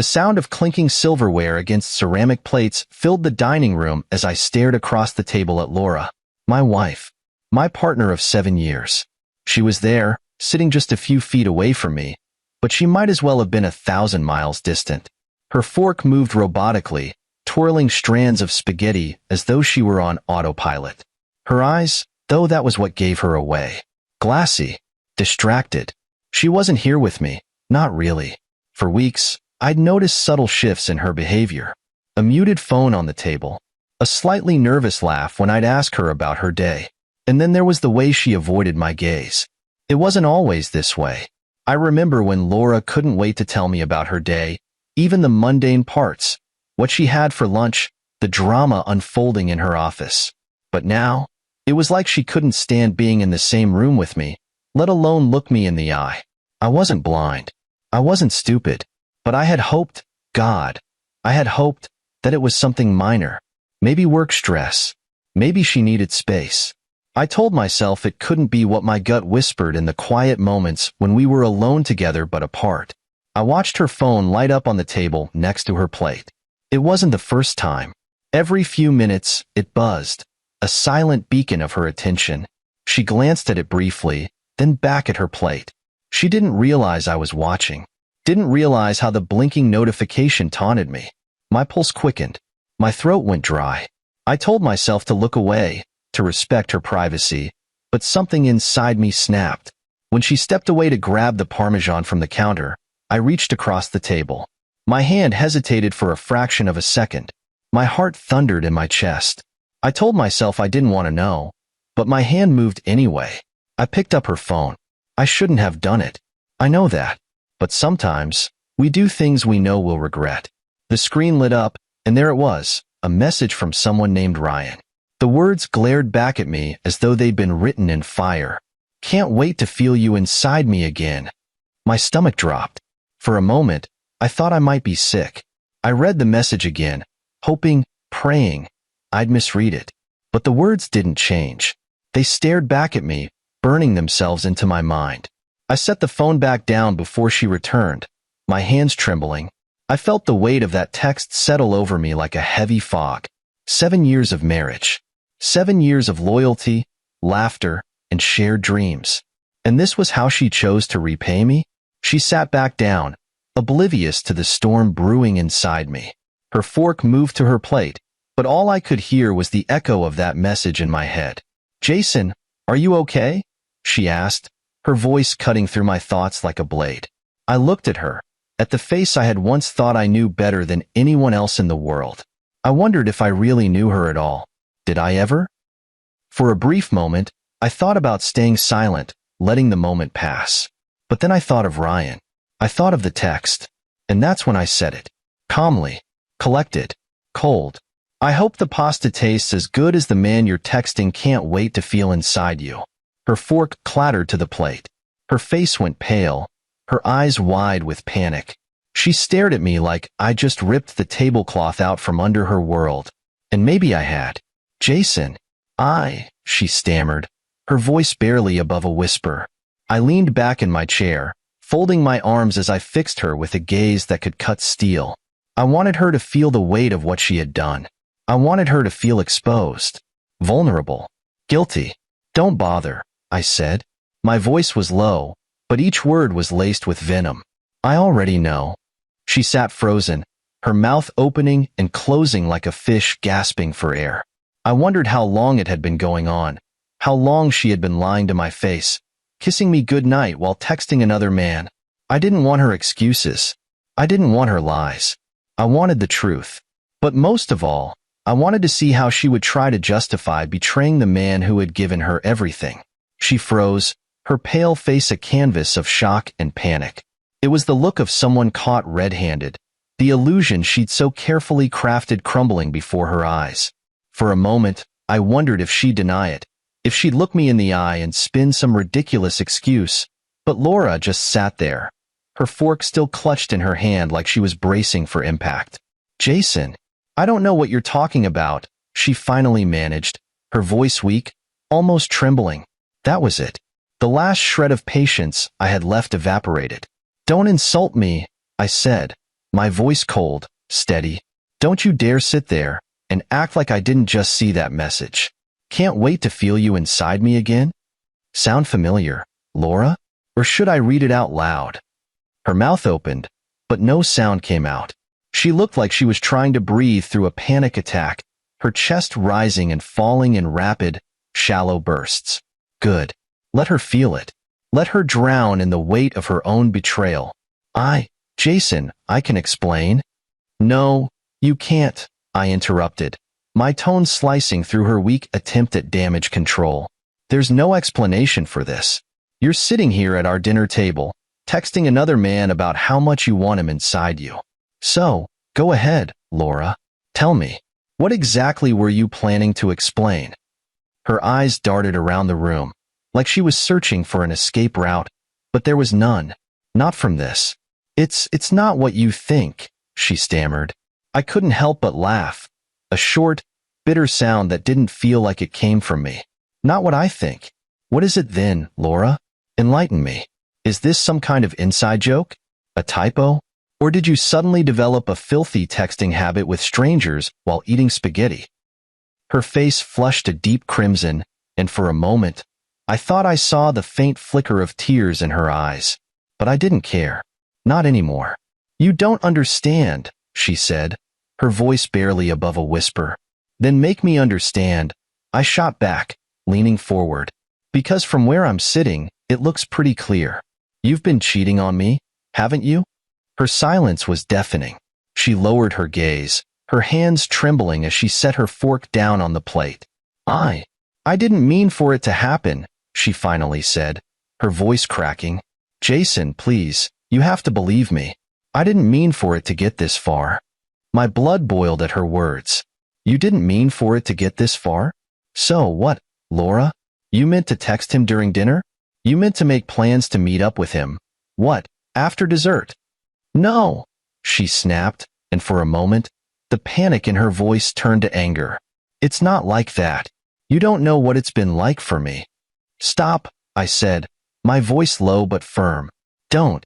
The sound of clinking silverware against ceramic plates filled the dining room as I stared across the table at Laura, my wife, my partner of 7 years. She was there, sitting just a few feet away from me, but she might as well have been 1,000 miles distant. Her fork moved robotically, twirling strands of spaghetti as though she were on autopilot. Her eyes, though, that was what gave her away. Glassy, distracted. She wasn't here with me, not really. For weeks, I'd noticed subtle shifts in her behavior. A muted phone on the table, a slightly nervous laugh when I'd ask her about her day. And then there was the way she avoided my gaze. It wasn't always this way. I remember when Laura couldn't wait to tell me about her day, even the mundane parts, what she had for lunch, the drama unfolding in her office. But now, it was like she couldn't stand being in the same room with me, let alone look me in the eye. I wasn't blind. I wasn't stupid. But I had hoped, God, I had hoped that it was something minor. Maybe work stress. Maybe she needed space. I told myself it couldn't be what my gut whispered in the quiet moments when we were alone together but apart. I watched her phone light up on the table next to her plate. It wasn't the first time. Every few minutes, it buzzed, a silent beacon of her attention. She glanced at it briefly, then back at her plate. She didn't realize I was watching. Didn't realize how the blinking notification taunted me. My pulse quickened. My throat went dry. I told myself to look away, to respect her privacy, but something inside me snapped. When she stepped away to grab the Parmesan from the counter, I reached across the table. My hand hesitated for a fraction of a second. My heart thundered in my chest. I told myself I didn't want to know, but my hand moved anyway. I picked up her phone. I shouldn't have done it. I know that. But sometimes, we do things we know we'll regret. The screen lit up, and there it was, a message from someone named Ryan. The words glared back at me as though they'd been written in fire. Can't wait to feel you inside me again. My stomach dropped. For a moment, I thought I might be sick. I read the message again, hoping, praying, I'd misread it. But the words didn't change. They stared back at me, burning themselves into my mind. I set the phone back down before she returned, my hands trembling. I felt the weight of that text settle over me like a heavy fog. 7 years of marriage. 7 years of loyalty, laughter, and shared dreams. And this was how she chose to repay me? She sat back down, oblivious to the storm brewing inside me. Her fork moved to her plate, but all I could hear was the echo of that message in my head. Jason, are you okay? She asked, her voice cutting through my thoughts like a blade. I looked at her, at the face I had once thought I knew better than anyone else in the world. I wondered if I really knew her at all. Did I ever? For a brief moment, I thought about staying silent, letting the moment pass. But then I thought of Ryan. I thought of the text. And that's when I said it. Calmly. Collected. Cold. I hope the pasta tastes as good as the man you're texting can't wait to feel inside you. Her fork clattered to the plate. Her face went pale, her eyes wide with panic. She stared at me like I just ripped the tablecloth out from under her world. And maybe I had. Jason, she stammered, her voice barely above a whisper. I leaned back in my chair, folding my arms as I fixed her with a gaze that could cut steel. I wanted her to feel the weight of what she had done. I wanted her to feel exposed, vulnerable, guilty. Don't bother, I said. My voice was low, but each word was laced with venom. I already know. She sat frozen, her mouth opening and closing like a fish gasping for air. I wondered how long it had been going on, how long she had been lying to my face, kissing me goodnight while texting another man. I didn't want her excuses. I didn't want her lies. I wanted the truth. But most of all, I wanted to see how she would try to justify betraying the man who had given her everything. She froze, her pale face a canvas of shock and panic. It was the look of someone caught red-handed, the illusion she'd so carefully crafted crumbling before her eyes. For a moment, I wondered if she'd deny it, if she'd look me in the eye and spin some ridiculous excuse. But Laura just sat there, her fork still clutched in her hand like she was bracing for impact. Jason, I don't know what you're talking about, she finally managed, her voice weak, almost trembling. That was it. The last shred of patience I had left evaporated. Don't insult me, I said, My voice cold, steady. Don't you dare sit there and act like I didn't just see that message. Can't wait to feel you inside me again? Sound familiar, Laura? Or should I read it out loud? Her mouth opened, but no sound came out. She looked like she was trying to breathe through a panic attack, her chest rising and falling in rapid, shallow bursts. Good. Let her feel it. Let her drown in the weight of her own betrayal. Jason, I can explain. No, you can't, I interrupted, my tone slicing through her weak attempt at damage control. There's no explanation for this. You're sitting here at our dinner table, texting another man about how much you want him inside you. So, go ahead, Laura. Tell me, what exactly were you planning to explain? Her eyes darted around the room, like she was searching for an escape route, but there was none. Not from this. It's not what you think, she stammered. I couldn't help but laugh. A short, bitter sound that didn't feel like it came from me. Not what I think. What is it then, Laura? Enlighten me. Is this some kind of inside joke? A typo? Or did you suddenly develop a filthy texting habit with strangers while eating spaghetti? Her face flushed a deep crimson, and for a moment, I thought I saw the faint flicker of tears in her eyes. But I didn't care. Not anymore. You don't understand, she said, her voice barely above a whisper. Then make me understand, I shot back, leaning forward. Because from where I'm sitting, it looks pretty clear. You've been cheating on me, haven't you? Her silence was deafening. She lowered her gaze, her hands trembling as she set her fork down on the plate. I didn't mean for it to happen, she finally said, her voice cracking. Jason, please, you have to believe me. I didn't mean for it to get this far. My blood boiled at her words. You didn't mean for it to get this far? So what, Laura? You meant to text him during dinner? You meant to make plans to meet up with him? What, after dessert? No, she snapped, and for a moment, the panic in her voice turned to anger. It's not like that. You don't know what it's been like for me. Stop, I said, my voice low but firm. Don't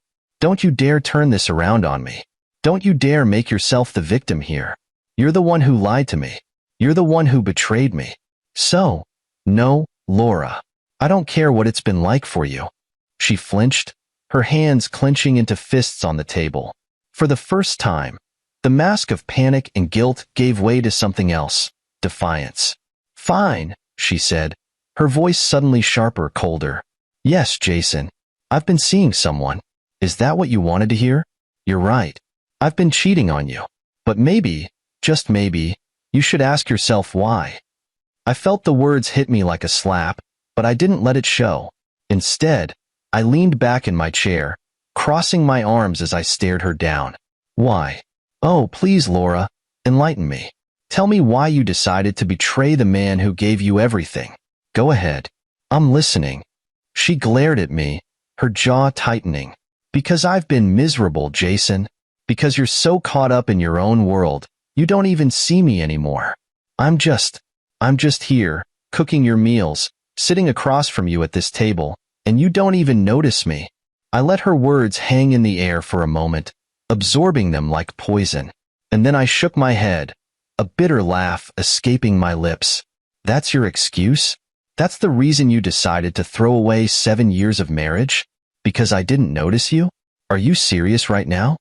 you dare turn this around on me. Don't you dare make yourself the victim here. You're the one who lied to me. You're the one who betrayed me. So, no, Laura, I don't care what it's been like for you. She flinched, her hands clenching into fists on the table. For the first time, the mask of panic and guilt gave way to something else, defiance. Fine, she said, her voice suddenly sharper, colder. Yes, Jason, I've been seeing someone. Is that what you wanted to hear? You're right. I've been cheating on you. But maybe, just maybe, you should ask yourself why. I felt the words hit me like a slap, but I didn't let it show. Instead, I leaned back in my chair, crossing my arms as I stared her down. Why? Oh, please, Laura, enlighten me. Tell me why you decided to betray the man who gave you everything. Go ahead. I'm listening. She glared at me, her jaw tightening. Because I've been miserable, Jason. Because you're so caught up in your own world, you don't even see me anymore. I'm just here, cooking your meals, sitting across from you at this table, and you don't even notice me. I let her words hang in the air for a moment, absorbing them like poison. And then I shook my head, a bitter laugh escaping my lips. That's your excuse? That's the reason you decided to throw away 7 years of marriage? Because I didn't notice you? Are you serious right now?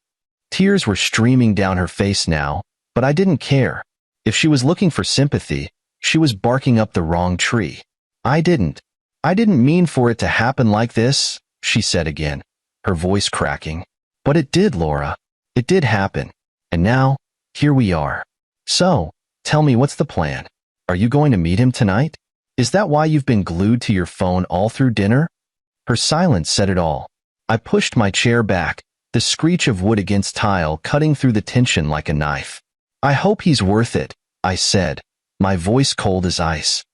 Tears were streaming down her face now, but I didn't care. If she was looking for sympathy, she was barking up the wrong tree. I didn't mean for it to happen like this, she said again, her voice cracking. But it did, Laura. It did happen. And now, here we are. So, tell me, what's the plan? Are you going to meet him tonight? Is that why you've been glued to your phone all through dinner? Her silence said it all. I pushed my chair back, the screech of wood against tile cutting through the tension like a knife. I hope he's worth it, I said, my voice cold as ice.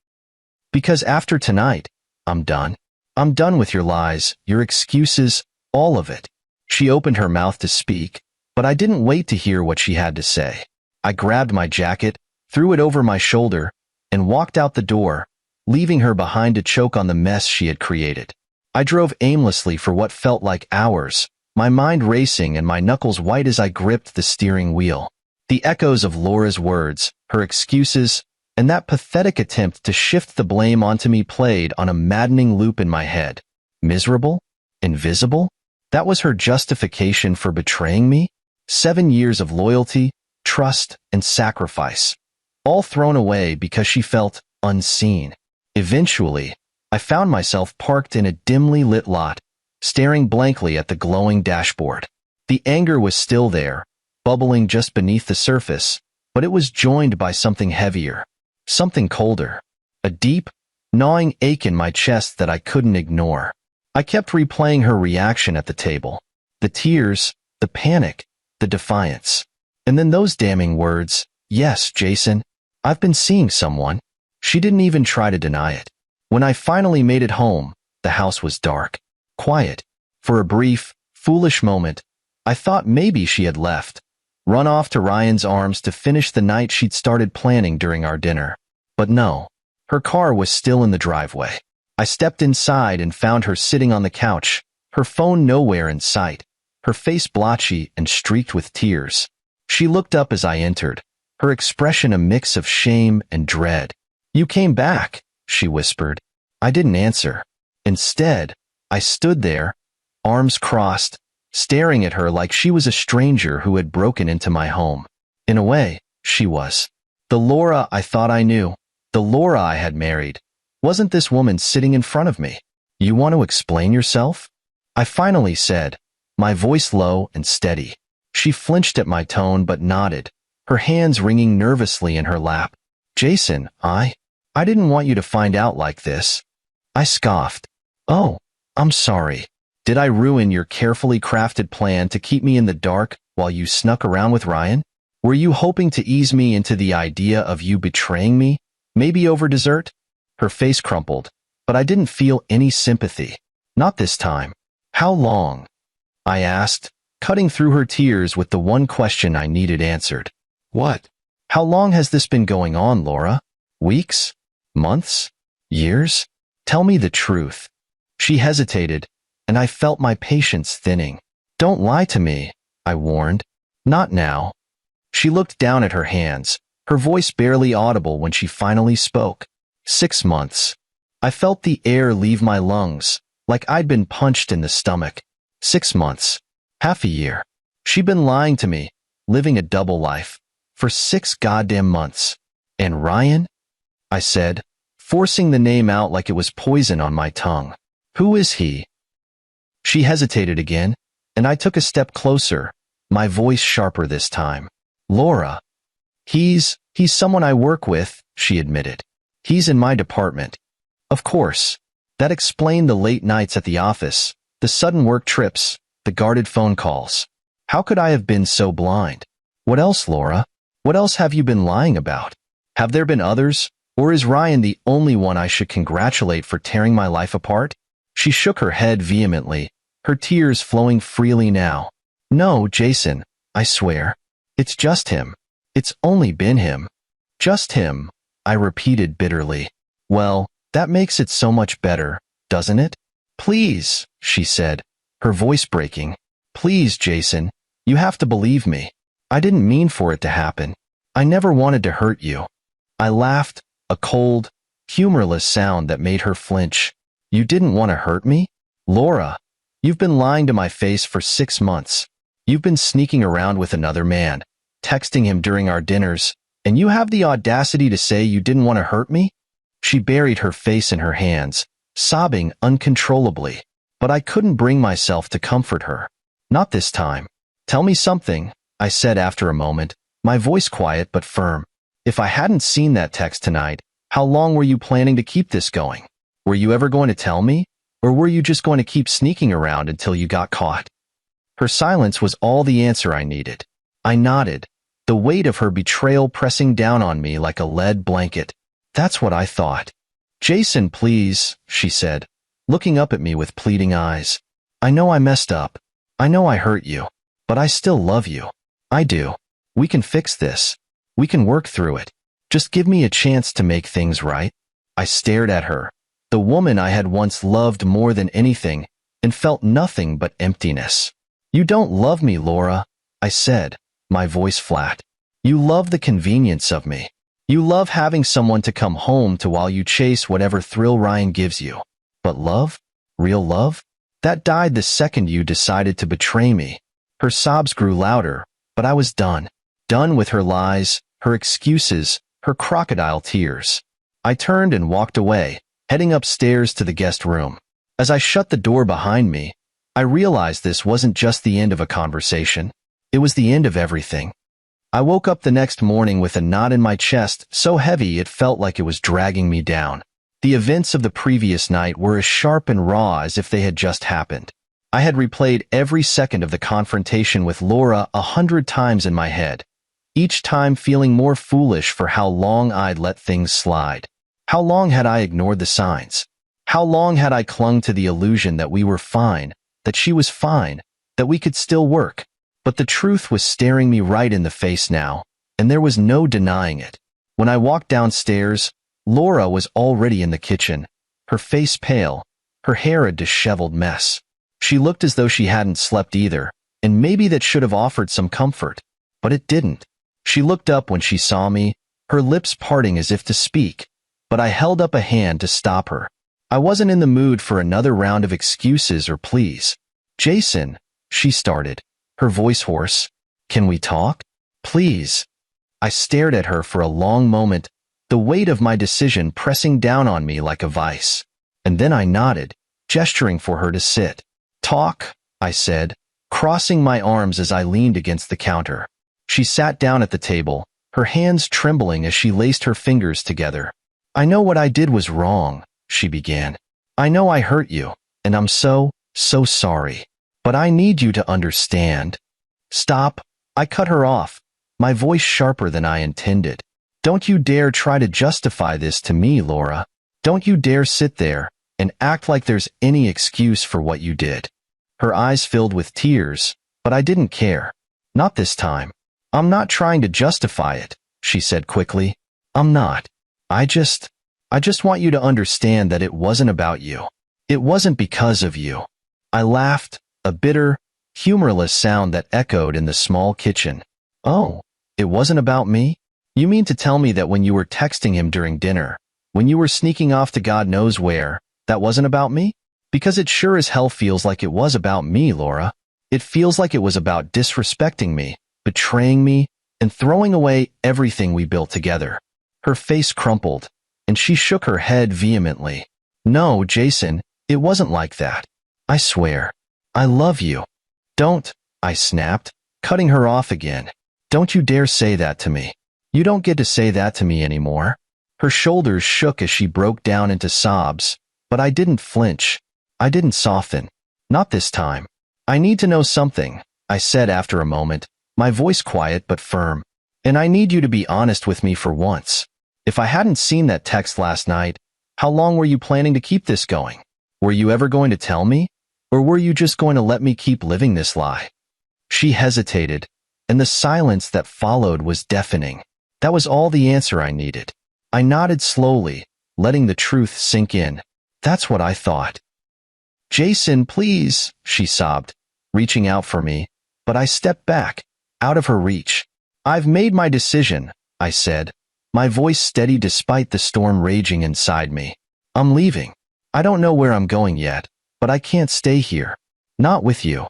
Because after tonight, I'm done. I'm done with your lies, your excuses, all of it. She opened her mouth to speak, but I didn't wait to hear what she had to say. I grabbed my jacket, threw it over my shoulder, and walked out the door, leaving her behind to choke on the mess she had created. I drove aimlessly for what felt like hours, my mind racing and my knuckles white as I gripped the steering wheel. The echoes of Laura's words, her excuses, and that pathetic attempt to shift the blame onto me played on a maddening loop in my head. Miserable? Invisible? That was her justification for betraying me? 7 years of loyalty, trust, and sacrifice, all thrown away because she felt unseen. Eventually, I found myself parked in a dimly lit lot, staring blankly at the glowing dashboard. The anger was still there, bubbling just beneath the surface, but it was joined by something heavier, something colder, a deep, gnawing ache in my chest that I couldn't ignore. I kept replaying her reaction at the table, the tears, the panic, the defiance. And then those damning words, "Yes, Jason, I've been seeing someone." She didn't even try to deny it. When I finally made it home, the house was dark, quiet. For a brief, foolish moment, I thought maybe she had left, run off to Ryan's arms to finish the night she'd started planning during our dinner. But no, her car was still in the driveway. I stepped inside and found her sitting on the couch, her phone nowhere in sight, her face blotchy and streaked with tears. She looked up as I entered, her expression a mix of shame and dread. "You came back," she whispered. I didn't answer. Instead, I stood there, arms crossed, staring at her like she was a stranger who had broken into my home. In a way, she was. The Laura I thought I knew, the Laura I had married. Wasn't this woman sitting in front of me? "You want to explain yourself?" I finally said, my voice low and steady. She flinched at my tone but nodded, her hands wringing nervously in her lap. "Jason, I didn't want you to find out like this." I scoffed. "Oh, I'm sorry. Did I ruin your carefully crafted plan to keep me in the dark while you snuck around with Ryan? Were you hoping to ease me into the idea of you betraying me, maybe over dessert?" Her face crumpled, but I didn't feel any sympathy. Not this time. "How long?" I asked, cutting through her tears with the one question I needed answered. "What? How long has this been going on, Laura? Weeks? Months? Years? Tell me the truth." She hesitated, and I felt my patience thinning. "Don't lie to me," I warned. "Not now." She looked down at her hands, her voice barely audible when she finally spoke. 6 months. I felt the air leave my lungs, like I'd been punched in the stomach. 6 months. Half a year. She'd been lying to me, living a double life, for 6 goddamn months. "And Ryan?" I said, forcing the name out like it was poison on my tongue. "Who is he?" She hesitated again, and I took a step closer, my voice sharper this time. "Laura. He's someone I work with," she admitted. "He's in my department." Of course. That explained the late nights at the office, the sudden work trips, the guarded phone calls. How could I have been so blind? "What else, Laura? What else have you been lying about? Have there been others, or is Ryan the only one I should congratulate for tearing my life apart?" She shook her head vehemently, her tears flowing freely now. "No, Jason, I swear. It's just him. It's only been him. Just him," I repeated bitterly. "Well, that makes it so much better, doesn't it?" "Please," she said, her voice breaking. "Please, Jason, you have to believe me. I didn't mean for it to happen. I never wanted to hurt you." I laughed, a cold, humorless sound that made her flinch. "You didn't want to hurt me? Laura, you've been lying to my face for 6 months. You've been sneaking around with another man, texting him during our dinners, and you have the audacity to say you didn't want to hurt me?" She buried her face in her hands, sobbing uncontrollably, but I couldn't bring myself to comfort her. "Not this time. Tell me something," I said after a moment, my voice quiet but firm. "If I hadn't seen that text tonight, how long were you planning to keep this going? Were you ever going to tell me? Or were you just going to keep sneaking around until you got caught?" Her silence was all the answer I needed. I nodded, the weight of her betrayal pressing down on me like a lead blanket. "That's what I thought." "Jason, please," she said, looking up at me with pleading eyes. "I know I messed up. I know I hurt you. But I still love you. I do. We can fix this. We can work through it. Just give me a chance to make things right." I stared at her, the woman I had once loved more than anything, and felt nothing but emptiness. You don't love me, Laura, I said, my voice flat. You love the convenience of me. You love having someone to come home to while you chase whatever thrill Ryan gives you. But love? Real love? That died the second you decided to betray me. Her sobs grew louder, but I was done. Done with her lies, her excuses, her crocodile tears. I turned and walked away, heading upstairs to the guest room. As I shut the door behind me, I realized this wasn't just the end of a conversation. It was the end of everything. I woke up the next morning with a knot in my chest so heavy it felt like it was dragging me down. The events of the previous night were as sharp and raw as if they had just happened. I had replayed every second of the confrontation with Laura 100 times in my head, each time feeling more foolish for how long I'd let things slide. How long had I ignored the signs? How long had I clung to the illusion that we were fine, that she was fine, that we could still work? But the truth was staring me right in the face now, and there was no denying it. When I walked downstairs, Laura was already in the kitchen, her face pale, her hair a disheveled mess. She looked as though she hadn't slept either, and maybe that should have offered some comfort. But it didn't. She looked up when she saw me, her lips parting as if to speak, but I held up a hand to stop her. I wasn't in the mood for another round of excuses or pleas. Jason, she started, her voice hoarse. Can we talk? Please. I stared at her for a long moment, the weight of my decision pressing down on me like a vice. And then I nodded, gesturing for her to sit. Talk, I said, crossing my arms as I leaned against the counter. She sat down at the table, her hands trembling as she laced her fingers together. I know what I did was wrong, she began. I know I hurt you, and I'm so sorry. But I need you to understand. Stop, I cut her off, my voice sharper than I intended. Don't you dare try to justify this to me, Laura. Don't you dare sit there and act like there's any excuse for what you did. Her eyes filled with tears, but I didn't care. Not this time. I'm not trying to justify it, she said quickly. I'm not. I just want you to understand that it wasn't about you. It wasn't because of you. I laughed, a bitter, humorless sound that echoed in the small kitchen. Oh, it wasn't about me? You mean to tell me that when you were texting him during dinner, when you were sneaking off to God knows where, that wasn't about me? Because it sure as hell feels like it was about me, Laura. It feels like it was about disrespecting me, betraying me, and throwing away everything we built together. Her face crumpled, and she shook her head vehemently. No, Jason, it wasn't like that. I swear. I love you. Don't, I snapped, cutting her off again. Don't you dare say that to me. You don't get to say that to me anymore. Her shoulders shook as she broke down into sobs, but I didn't flinch. I didn't soften. Not this time. I need to know something, I said after a moment, my voice quiet but firm. And I need you to be honest with me for once. If I hadn't seen that text last night, how long were you planning to keep this going? Were you ever going to tell me? Or were you just going to let me keep living this lie? She hesitated, and the silence that followed was deafening. That was all the answer I needed. I nodded slowly, letting the truth sink in. That's what I thought. Jason, please, she sobbed, reaching out for me, but I stepped back, out of her reach. I've made my decision, I said, my voice steady despite the storm raging inside me. I'm leaving. I don't know where I'm going yet, but I can't stay here. Not with you.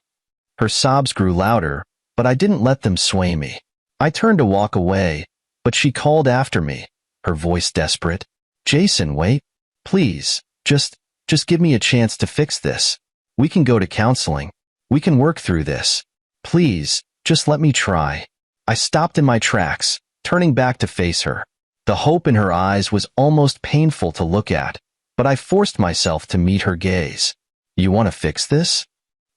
Her sobs grew louder, but I didn't let them sway me. I turned to walk away, but she called after me, her voice desperate. Jason, wait. Please, just give me a chance to fix this. We can go to counseling. We can work through this. Please, just let me try. I stopped in my tracks, turning back to face her. The hope in her eyes was almost painful to look at, but I forced myself to meet her gaze. You want to fix this?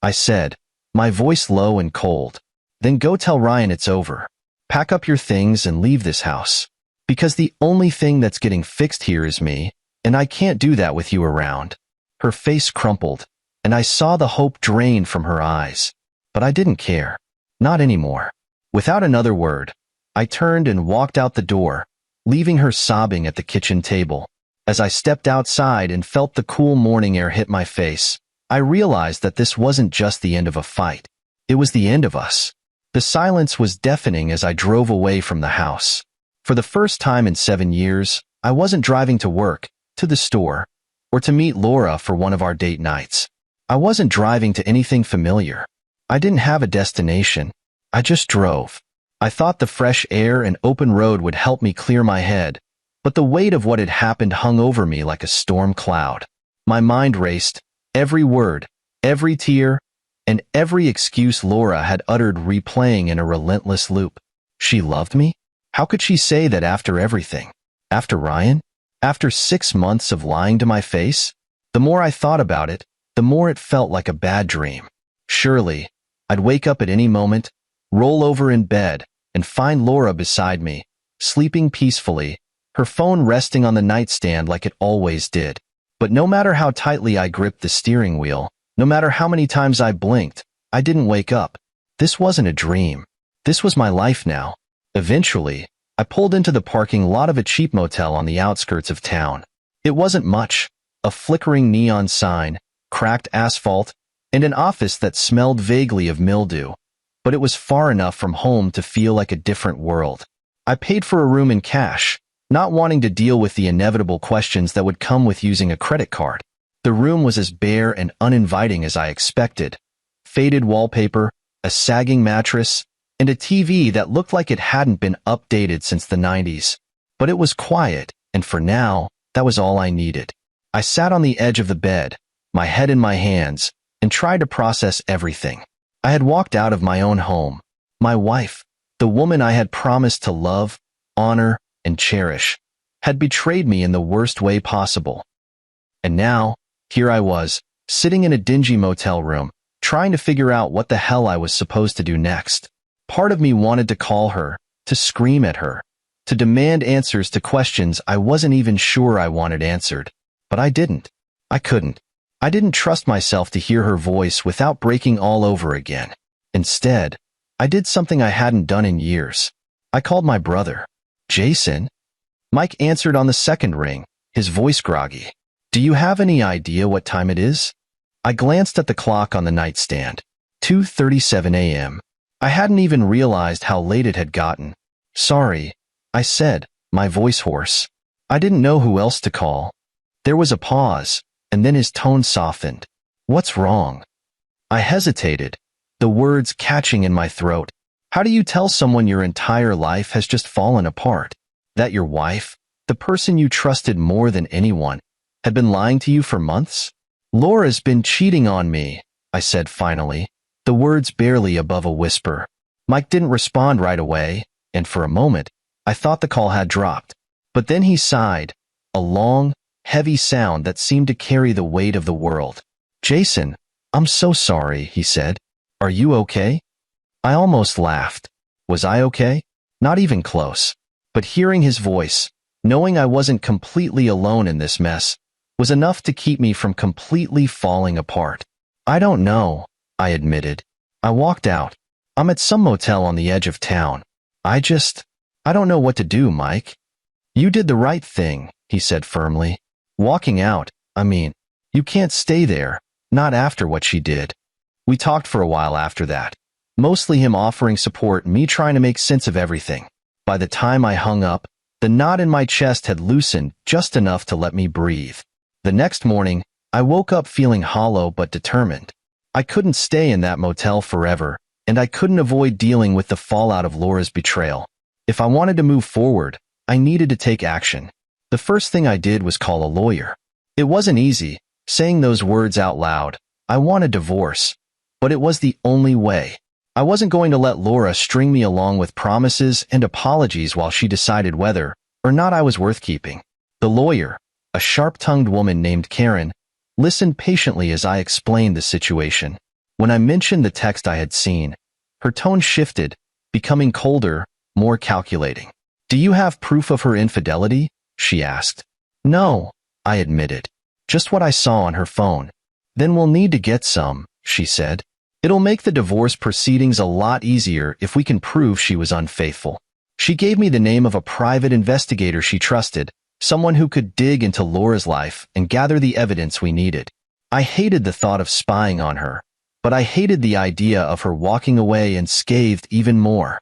I said, my voice low and cold. Then go tell Ryan it's over. Pack up your things and leave this house. Because the only thing that's getting fixed here is me, and I can't do that with you around. Her face crumpled, and I saw the hope drain from her eyes. But I didn't care. Not anymore. Without another word, I turned and walked out the door, leaving her sobbing at the kitchen table. As I stepped outside and felt the cool morning air hit my face, I realized that this wasn't just the end of a fight. It was the end of us. The silence was deafening as I drove away from the house. For the first time in 7 years, I wasn't driving to work, to the store, or to meet Laura for one of our date nights. I wasn't driving to anything familiar. I didn't have a destination. I just drove. I thought the fresh air and open road would help me clear my head, but the weight of what had happened hung over me like a storm cloud. My mind raced, every word, every tear, and every excuse Laura had uttered replaying in a relentless loop. She loved me? How could she say that after everything? After Ryan? After 6 months of lying to my face? The more I thought about it, the more it felt like a bad dream. Surely, I'd wake up at any moment, roll over in bed, and find Laura beside me, sleeping peacefully, her phone resting on the nightstand like it always did. But no matter how tightly I gripped the steering wheel, no matter how many times I blinked, I didn't wake up. This wasn't a dream. This was my life now. Eventually, I pulled into the parking lot of a cheap motel on the outskirts of town. It wasn't much. A flickering neon sign, cracked asphalt, and an office that smelled vaguely of mildew. But it was far enough from home to feel like a different world. I paid for a room in cash, not wanting to deal with the inevitable questions that would come with using a credit card. The room was as bare and uninviting as I expected. Faded wallpaper, a sagging mattress, and a TV that looked like it hadn't been updated since the 90s. But it was quiet, and for now, that was all I needed. I sat on the edge of the bed, my head in my hands, and tried to process everything. I had walked out of my own home. My wife, the woman I had promised to love, honor, and cherish, had betrayed me in the worst way possible. And now, here I was, sitting in a dingy motel room, trying to figure out what the hell I was supposed to do next. Part of me wanted to call her, to scream at her, to demand answers to questions I wasn't even sure I wanted answered. But I didn't. I couldn't. I didn't trust myself to hear her voice without breaking all over again. Instead, I did something I hadn't done in years. I called my brother. Jason? Mike answered on the second ring, his voice groggy. Do you have any idea what time it is? I glanced at the clock on the nightstand. 2:37 a.m. I hadn't even realized how late it had gotten. Sorry, I said, my voice hoarse. I didn't know who else to call. There was a pause, and then his tone softened. What's wrong? I hesitated, the words catching in my throat. How do you tell someone your entire life has just fallen apart? That your wife, the person you trusted more than anyone, had been lying to you for months? Laura's been cheating on me, I said finally, the words barely above a whisper. Mike didn't respond right away, and for a moment, I thought the call had dropped. But then he sighed, a long, heavy sound that seemed to carry the weight of the world. Jason, I'm so sorry, he said. Are you okay? I almost laughed. Was I okay? Not even close. But hearing his voice, knowing I wasn't completely alone in this mess, was enough to keep me from completely falling apart. I don't know, I admitted. I walked out. I'm at some motel on the edge of town. I don't know what to do, Mike. You did the right thing, he said firmly. Walking out, you can't stay there, not after what she did. We talked for a while after that. Mostly him offering support, me trying to make sense of everything. By the time I hung up, the knot in my chest had loosened just enough to let me breathe. The next morning, I woke up feeling hollow but determined. I couldn't stay in that motel forever, and I couldn't avoid dealing with the fallout of Laura's betrayal. If I wanted to move forward, I needed to take action. The first thing I did was call a lawyer. It wasn't easy, saying those words out loud. I want a divorce. But it was the only way. I wasn't going to let Laura string me along with promises and apologies while she decided whether or not I was worth keeping. The lawyer, a sharp-tongued woman named Karen, listened patiently as I explained the situation. When I mentioned the text I had seen, her tone shifted, becoming colder, more calculating. Do you have proof of her infidelity? She asked. No, I admitted. Just what I saw on her phone. Then we'll need to get some, she said. It'll make the divorce proceedings a lot easier if we can prove she was unfaithful. She gave me the name of a private investigator she trusted, someone who could dig into Laura's life and gather the evidence we needed. I hated the thought of spying on her, but I hated the idea of her walking away unscathed even more.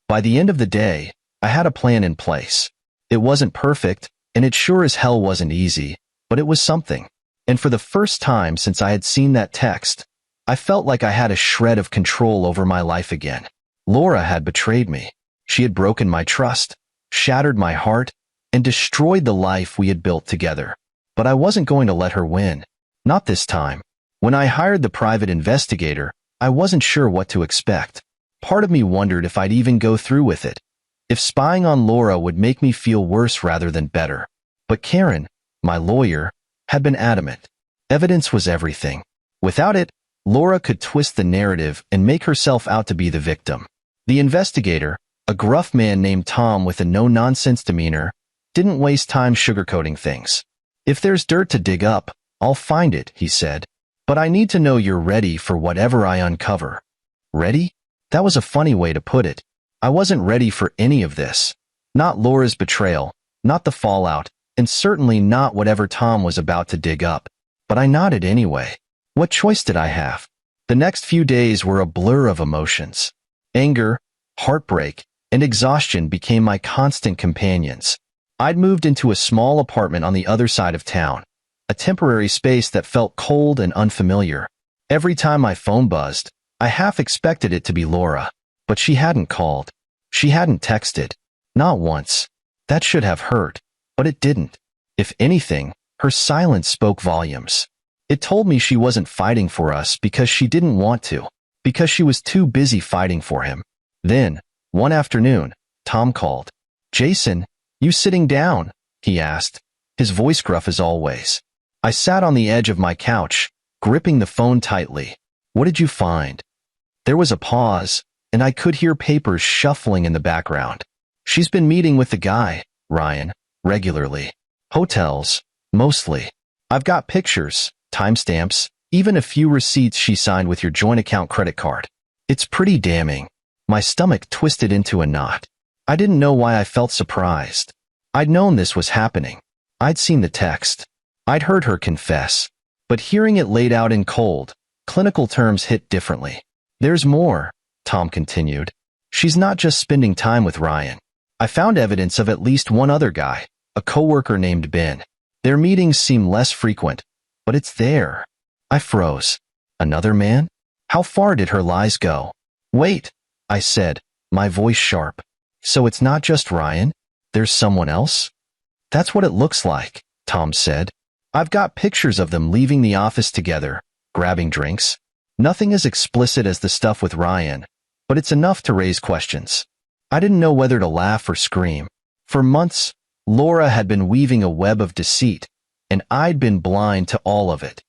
By the end of the day, I had a plan in place. It wasn't perfect, and it sure as hell wasn't easy, but it was something. And for the first time since I had seen that text, I felt like I had a shred of control over my life again. Laura had betrayed me. She had broken my trust, shattered my heart, and destroyed the life we had built together. But I wasn't going to let her win. Not this time. When I hired the private investigator, I wasn't sure what to expect. Part of me wondered if I'd even go through with it, if spying on Laura would make me feel worse rather than better. But Karen, my lawyer, had been adamant. Evidence was everything. Without it, Laura could twist the narrative and make herself out to be the victim. The investigator, a gruff man named Tom with a no-nonsense demeanor, didn't waste time sugarcoating things. "If there's dirt to dig up, I'll find it," he said. "But I need to know you're ready for whatever I uncover." Ready? That was a funny way to put it. I wasn't ready for any of this. Not Laura's betrayal, not the fallout, and certainly not whatever Tom was about to dig up. But I nodded anyway. What choice did I have? The next few days were a blur of emotions. Anger, heartbreak, and exhaustion became my constant companions. I'd moved into a small apartment on the other side of town, a temporary space that felt cold and unfamiliar. Every time my phone buzzed, I half expected it to be Laura, but she hadn't called. She hadn't texted. Not once. That should have hurt, but it didn't. If anything, her silence spoke volumes. It told me she wasn't fighting for us because she didn't want to, because she was too busy fighting for him. Then, one afternoon, Tom called. "Jason, you sitting down?" he asked, his voice gruff as always. I sat on the edge of my couch, gripping the phone tightly. "What did you find?" There was a pause, and I could hear papers shuffling in the background. "She's been meeting with the guy, Ryan, regularly. Hotels, mostly. I've got pictures, timestamps, even a few receipts she signed with your joint account credit card. It's pretty damning." My stomach twisted into a knot. I didn't know why I felt surprised. I'd known this was happening. I'd seen the text. I'd heard her confess. But hearing it laid out in cold, clinical terms hit differently. "There's more," Tom continued. "She's not just spending time with Ryan. I found evidence of at least one other guy, a coworker named Ben. Their meetings seem less frequent, but it's there." I froze. Another man? How far did her lies go? "Wait," I said, my voice sharp. "So it's not just Ryan? There's someone else?" "That's what it looks like," Tom said. "I've got pictures of them leaving the office together, grabbing drinks. Nothing as explicit as the stuff with Ryan, but it's enough to raise questions." I didn't know whether to laugh or scream. For months, Laura had been weaving a web of deceit, and I'd been blind to all of it.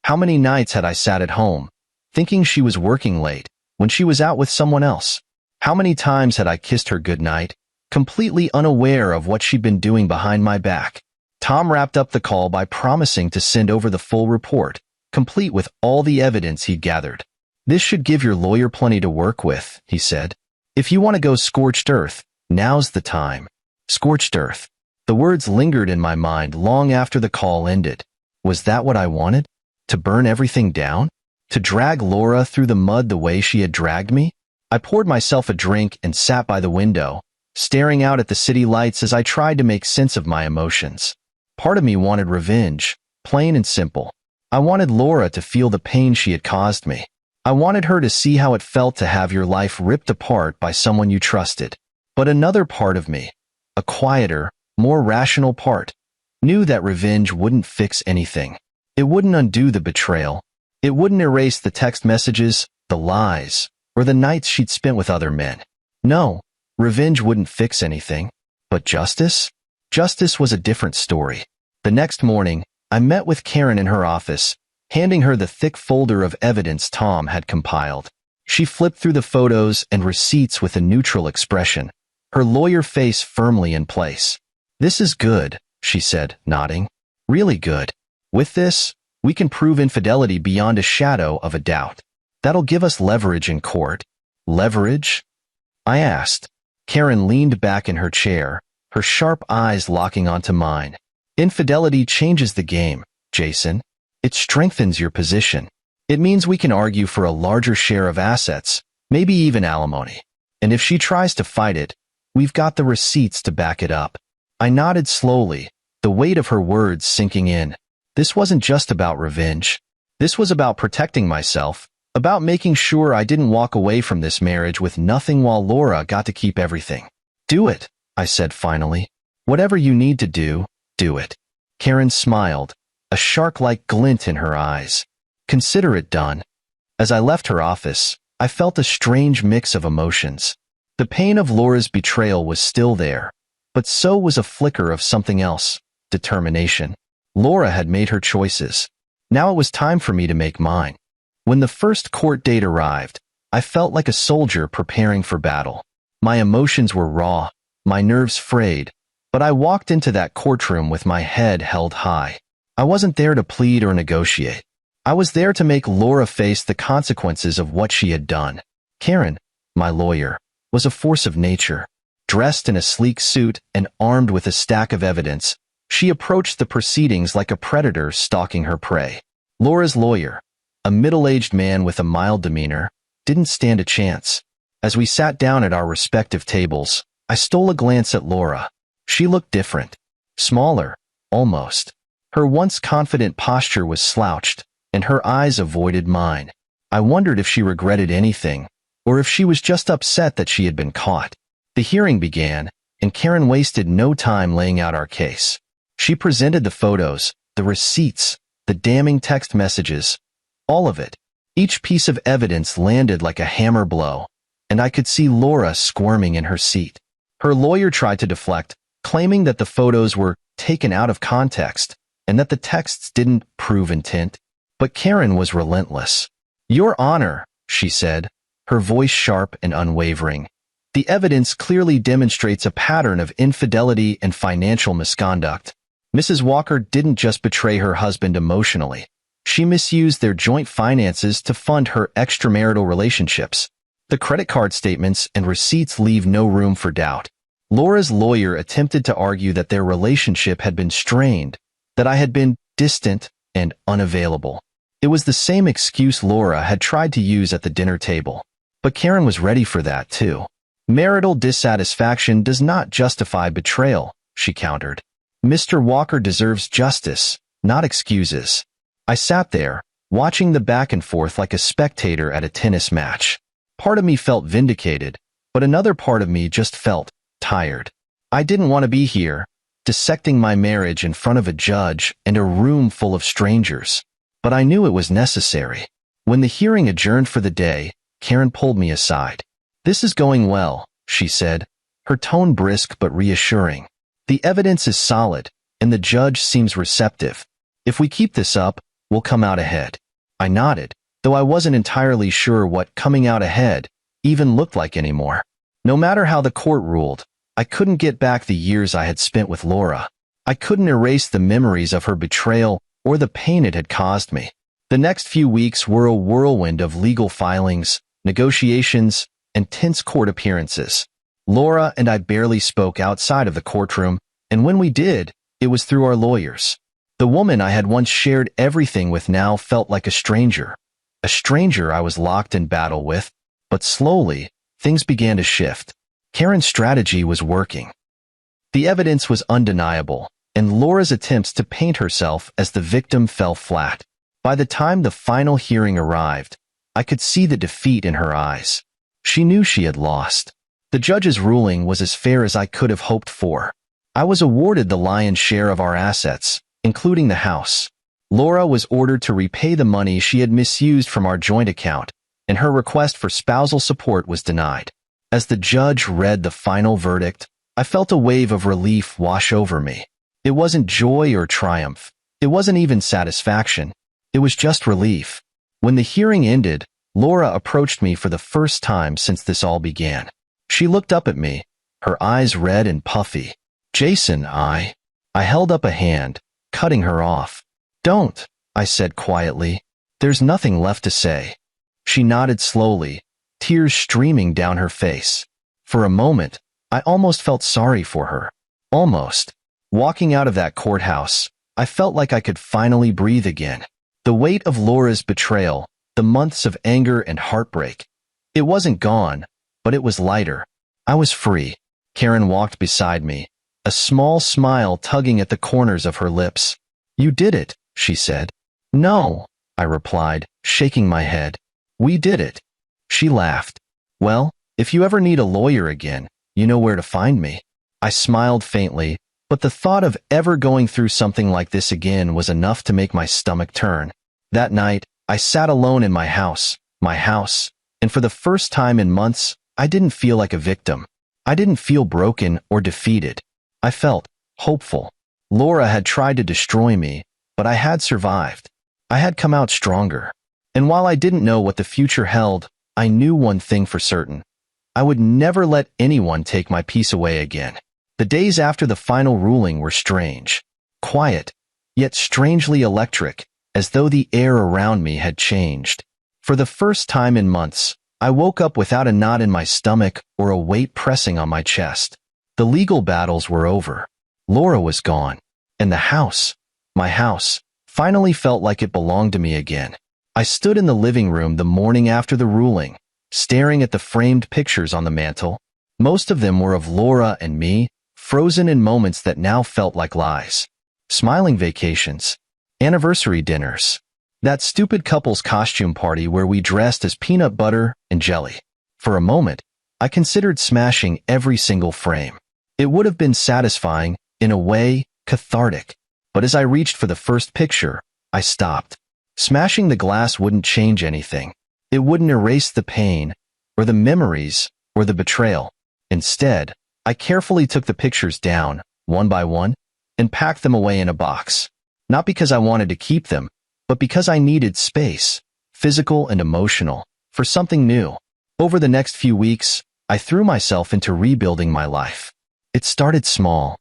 How many nights had I sat at home, thinking she was working late, when she was out with someone else? How many times had I kissed her goodnight, completely unaware of what she'd been doing behind my back? Tom wrapped up the call by promising to send over the full report, complete with all the evidence he'd gathered. "This should give your lawyer plenty to work with," he said. "If you want to go scorched earth, now's the time." Scorched earth. The words lingered in my mind long after the call ended. Was that what I wanted? To burn everything down? To drag Laura through the mud the way she had dragged me? I poured myself a drink and sat by the window, staring out at the city lights as I tried to make sense of my emotions. Part of me wanted revenge, plain and simple. I wanted Laura to feel the pain she had caused me. I wanted her to see how it felt to have your life ripped apart by someone you trusted. But another part of me, a quieter, more rational part, knew that revenge wouldn't fix anything. It wouldn't undo the betrayal. It wouldn't erase the text messages, the lies, or the nights she'd spent with other men. No, revenge wouldn't fix anything. But justice? Justice was a different story. The next morning, I met with Karen in her office, handing her the thick folder of evidence Tom had compiled. She flipped through the photos and receipts with a neutral expression, her lawyer face firmly in place. "This is good," she said, nodding. "Really good. With this, we can prove infidelity beyond a shadow of a doubt. That'll give us leverage in court." "Leverage?" I asked. Karen leaned back in her chair, her sharp eyes locking onto mine. "Infidelity changes the game, Jason. It strengthens your position. It means we can argue for a larger share of assets, maybe even alimony. And if she tries to fight it, we've got the receipts to back it up." I nodded slowly, the weight of her words sinking in. This wasn't just about revenge. This was about protecting myself, about making sure I didn't walk away from this marriage with nothing while Laura got to keep everything. "Do it," I said finally. "Whatever you need to do, do it." Karen smiled, a shark-like glint in her eyes. "Consider it done." As I left her office, I felt a strange mix of emotions. The pain of Laura's betrayal was still there, but so was a flicker of something else: determination. Laura had made her choices. Now it was time for me to make mine. When the first court date arrived, I felt like a soldier preparing for battle. My emotions were raw, my nerves frayed, but I walked into that courtroom with my head held high. I wasn't there to plead or negotiate. I was there to make Laura face the consequences of what she had done. Karen, my lawyer, was a force of nature. Dressed in a sleek suit and armed with a stack of evidence, she approached the proceedings like a predator stalking her prey. Laura's lawyer, a middle-aged man with a mild demeanor, didn't stand a chance. As we sat down at our respective tables, I stole a glance at Laura. She looked different. Smaller, almost. Her once confident posture was slouched, and her eyes avoided mine. I wondered if she regretted anything, or if she was just upset that she had been caught. The hearing began, and Karen wasted no time laying out our case. She presented the photos, the receipts, the damning text messages, all of it. Each piece of evidence landed like a hammer blow, and I could see Laura squirming in her seat. Her lawyer tried to deflect, claiming that the photos were taken out of context and that the texts didn't prove intent. But Karen was relentless. "Your Honor," she said, her voice sharp and unwavering, "the evidence clearly demonstrates a pattern of infidelity and financial misconduct. Mrs. Walker didn't just betray her husband emotionally. She misused their joint finances to fund her extramarital relationships. The credit card statements and receipts leave no room for doubt." Laura's lawyer attempted to argue that their relationship had been strained, that I had been distant and unavailable. It was the same excuse Laura had tried to use at the dinner table. But Karen was ready for that, too. "Marital dissatisfaction does not justify betrayal," she countered. "Mr. Walker deserves justice, not excuses." I sat there, watching the back and forth like a spectator at a tennis match. Part of me felt vindicated, but another part of me just felt tired. I didn't want to be here, dissecting my marriage in front of a judge and a room full of strangers. But I knew it was necessary. When the hearing adjourned for the day, Karen pulled me aside. "This is going well," she said, her tone brisk but reassuring. "The evidence is solid, and the judge seems receptive. If we keep this up, we'll come out ahead." I nodded, though I wasn't entirely sure what coming out ahead even looked like anymore. No matter how the court ruled, I couldn't get back the years I had spent with Laura. I couldn't erase the memories of her betrayal or the pain it had caused me. The next few weeks were a whirlwind of legal filings, negotiations, and tense court appearances. Laura and I barely spoke outside of the courtroom, and when we did, it was through our lawyers. The woman I had once shared everything with now felt like a stranger I was locked in battle with. But slowly, things began to shift. Karen's strategy was working. The evidence was undeniable, and Laura's attempts to paint herself as the victim fell flat. By the time the final hearing arrived, I could see the defeat in her eyes. She knew she had lost. The judge's ruling was as fair as I could have hoped for. I was awarded the lion's share of our assets, including the house. Laura was ordered to repay the money she had misused from our joint account, and her request for spousal support was denied. As the judge read the final verdict, I felt a wave of relief wash over me. It wasn't joy or triumph. It wasn't even satisfaction. It was just relief. When the hearing ended, Laura approached me for the first time since this all began. She looked up at me, her eyes red and puffy. "Jason, I held up a hand, cutting her off. "Don't," I said quietly. "There's nothing left to say." She nodded slowly, tears streaming down her face. For a moment, I almost felt sorry for her. Almost. Walking out of that courthouse, I felt like I could finally breathe again. The weight of Laura's betrayal the months of anger and heartbreak. It wasn't gone, but it was lighter. I was free. Karen walked beside me, a small smile tugging at the corners of her lips. "You did it," she said. "No," I replied, shaking my head. "We did it." She laughed. "Well, if you ever need a lawyer again, you know where to find me." I smiled faintly, but the thought of ever going through something like this again was enough to make my stomach turn. That night, I sat alone in my house, and for the first time in months, I didn't feel like a victim. I didn't feel broken or defeated. I felt hopeful. Laura had tried to destroy me, but I had survived. I had come out stronger. And while I didn't know what the future held, I knew one thing for certain. I would never let anyone take my peace away again. The days after the final ruling were strange, quiet, yet strangely electric, as though the air around me had changed. For the first time in months, I woke up without a knot in my stomach or a weight pressing on my chest. The legal battles were over. Laura was gone. And the house, my house, finally felt like it belonged to me again. I stood in the living room the morning after the ruling, staring at the framed pictures on the mantel. Most of them were of Laura and me, frozen in moments that now felt like lies. Smiling vacations, anniversary dinners, that stupid couple's costume party where we dressed as peanut butter and jelly. For a moment, I considered smashing every single frame. It would have been satisfying, in a way, cathartic. But as I reached for the first picture, I stopped. Smashing the glass wouldn't change anything. It wouldn't erase the pain, or the memories, or the betrayal. Instead, I carefully took the pictures down, one by one, and packed them away in a box. Not because I wanted to keep them, but because I needed space, physical and emotional, for something new. Over the next few weeks, I threw myself into rebuilding my life. It started small.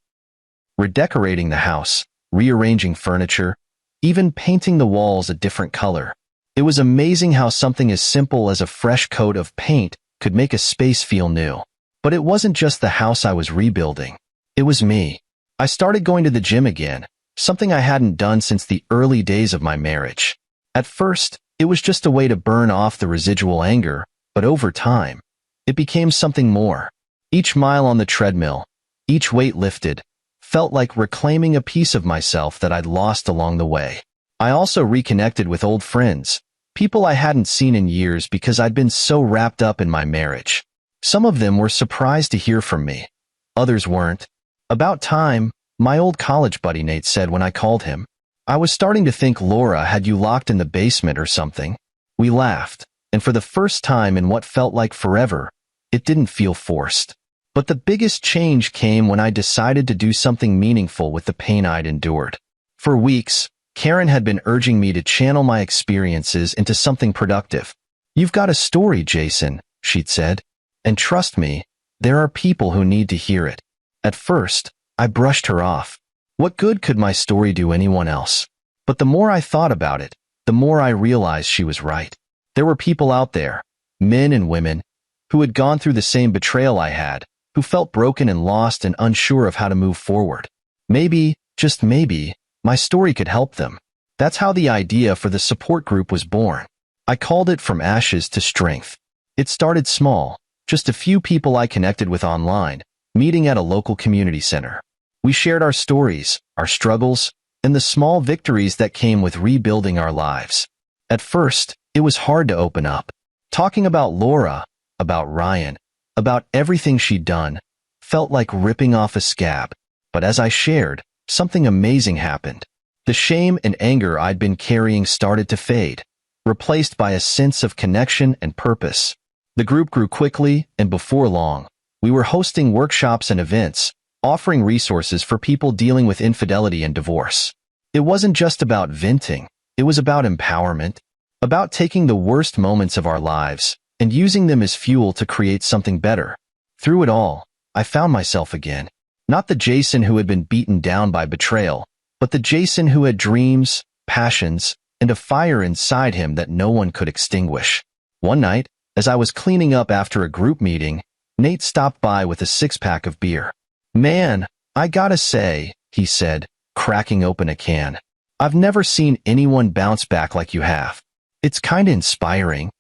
Redecorating the house, rearranging furniture, even painting the walls a different color. It was amazing how something as simple as a fresh coat of paint could make a space feel new. But it wasn't just the house I was rebuilding. It was me. I started going to the gym again, something I hadn't done since the early days of my marriage. At first, it was just a way to burn off the residual anger, but over time, it became something more. Each mile on the treadmill, each weight lifted, felt like reclaiming a piece of myself that I'd lost along the way. I also reconnected with old friends, people I hadn't seen in years because I'd been so wrapped up in my marriage. Some of them were surprised to hear from me. Others weren't. "About time," my old college buddy Nate said when I called him. "I was starting to think Laura had you locked in the basement or something." We laughed, and for the first time in what felt like forever, it didn't feel forced. But the biggest change came when I decided to do something meaningful with the pain I'd endured. For weeks, Karen had been urging me to channel my experiences into something productive. "You've got a story, Jason," she'd said. "And trust me, there are people who need to hear it." At first, I brushed her off. What good could my story do anyone else? But the more I thought about it, the more I realized she was right. There were people out there, men and women, who had gone through the same betrayal I had, who felt broken and lost and unsure of how to move forward. Maybe, just maybe, my story could help them. That's how the idea for the support group was born. I called it From Ashes to Strength. It started small, just a few people I connected with online, meeting at a local community center. We shared our stories, our struggles, and the small victories that came with rebuilding our lives. At first, it was hard to open up. Talking about Laura, about Ryan, about everything she'd done, felt like ripping off a scab. But as I shared, something amazing happened. The shame and anger I'd been carrying started to fade, replaced by a sense of connection and purpose. The group grew quickly, and before long, we were hosting workshops and events, offering resources for people dealing with infidelity and divorce. It wasn't just about venting, it was about empowerment, about taking the worst moments of our lives and using them as fuel to create something better. Through it all, I found myself again. Not the Jason who had been beaten down by betrayal, but the Jason who had dreams, passions, and a fire inside him that no one could extinguish. One night, as I was cleaning up after a group meeting, Nate stopped by with a six-pack of beer. "Man, I gotta say," he said, cracking open a can, "I've never seen anyone bounce back like you have. It's kinda inspiring.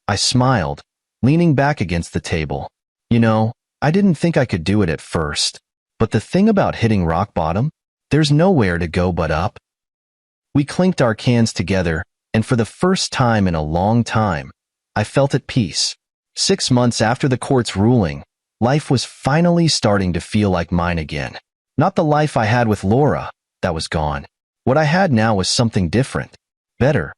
I smiled, leaning back against the table. You know, I didn't think I could do it at first. But the thing about hitting rock bottom, there's nowhere to go but up. We clinked our cans together, and for the first time in a long time, I felt at peace. 6 months after the court's ruling, life was finally starting to feel like mine again. Not the life I had with Laura, that was gone. What I had now was something different, better,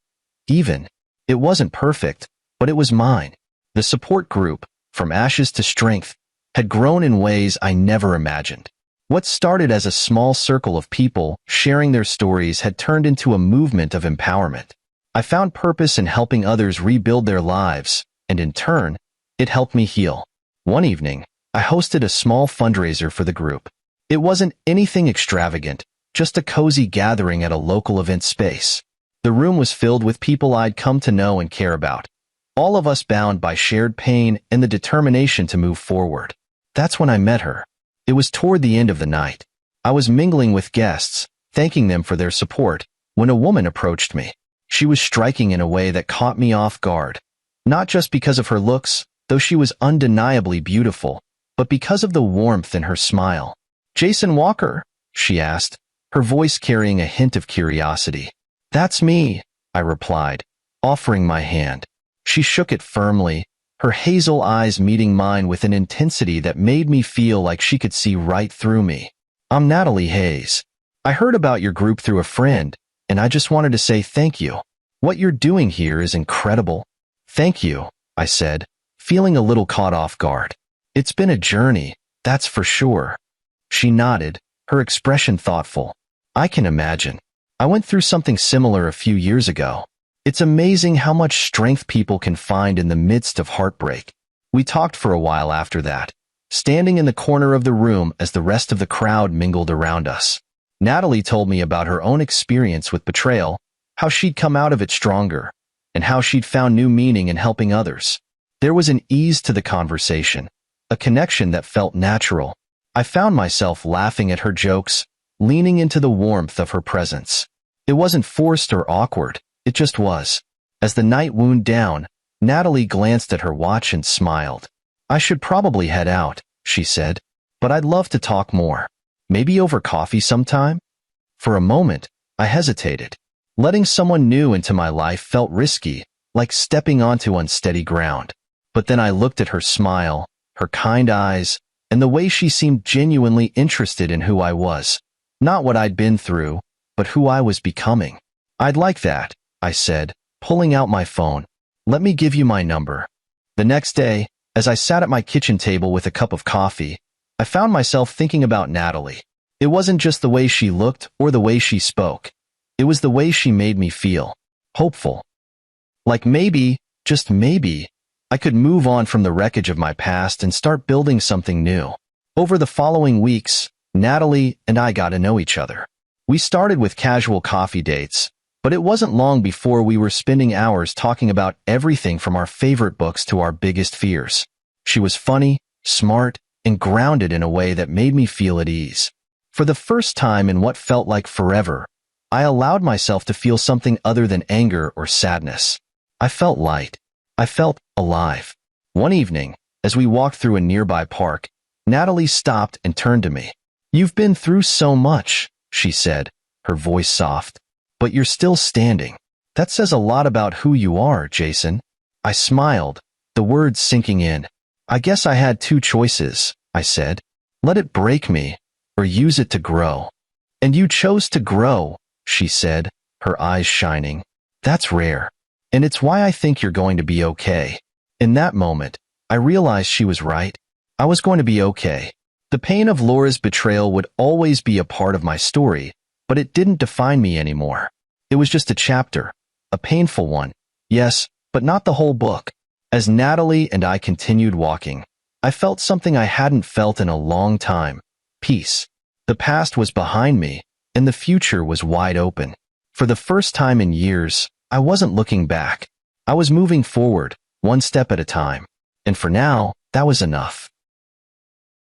even. It wasn't perfect, but it was mine. The support group, from ashes to strength, had grown in ways I never imagined. What started as a small circle of people sharing their stories had turned into a movement of empowerment. I found purpose in helping others rebuild their lives, and in turn, it helped me heal. One evening, I hosted a small fundraiser for the group. It wasn't anything extravagant, just a cozy gathering at a local event space. The room was filled with people I'd come to know and care about, all of us bound by shared pain and the determination to move forward. That's when I met her. It was toward the end of the night. I was mingling with guests, thanking them for their support, when a woman approached me. She was striking in a way that caught me off guard. Not just because of her looks, though she was undeniably beautiful, but because of the warmth in her smile. "Jason Walker?" she asked, her voice carrying a hint of curiosity. "That's me," I replied, offering my hand. She shook it firmly, her hazel eyes meeting mine with an intensity that made me feel like she could see right through me. "I'm Natalie Hayes. I heard about your group through a friend, and I just wanted to say thank you. What you're doing here is incredible." "Thank you," I said, feeling a little caught off guard. "It's been a journey, that's for sure." She nodded, her expression thoughtful. "I can imagine. I went through something similar a few years ago. It's amazing how much strength people can find in the midst of heartbreak." We talked for a while after that, standing in the corner of the room as the rest of the crowd mingled around us. Natalie told me about her own experience with betrayal, how she'd come out of it stronger, and how she'd found new meaning in helping others. There was an ease to the conversation, a connection that felt natural. I found myself laughing at her jokes, leaning into the warmth of her presence. It wasn't forced or awkward. It just was. As the night wound down, Natalie glanced at her watch and smiled. "I should probably head out," she said, "but I'd love to talk more. Maybe over coffee sometime?" For a moment, I hesitated. Letting someone new into my life felt risky, like stepping onto unsteady ground. But then I looked at her smile, her kind eyes, and the way she seemed genuinely interested in who I was. Not what I'd been through, but who I was becoming. "I'd like that," I said, pulling out my phone. "Let me give you my number." The next day, as I sat at my kitchen table with a cup of coffee, I found myself thinking about Natalie. It wasn't just the way she looked or the way she spoke. It was the way she made me feel. Hopeful. Like maybe, just maybe, I could move on from the wreckage of my past and start building something new. Over the following weeks, Natalie and I got to know each other. We started with casual coffee dates, but it wasn't long before we were spending hours talking about everything from our favorite books to our biggest fears. She was funny, smart, and grounded in a way that made me feel at ease. For the first time in what felt like forever, I allowed myself to feel something other than anger or sadness. I felt light. I felt alive. One evening, as we walked through a nearby park, Natalie stopped and turned to me. "You've been through so much," she said, her voice soft. "But you're still standing. That says a lot about who you are, Jason." I smiled, the words sinking in. "I guess I had two choices," I said. "Let it break me, or use it to grow." "And you chose to grow," she said, her eyes shining. "That's rare. And it's why I think you're going to be okay." In that moment, I realized she was right. I was going to be okay. The pain of Laura's betrayal would always be a part of my story, but it didn't define me anymore. It was just a chapter, a painful one, yes, but not the whole book. As Natalie and I continued walking, I felt something I hadn't felt in a long time: peace. The past was behind me, and the future was wide open. For the first time in years, I wasn't looking back. I was moving forward, one step at a time. And for now, that was enough.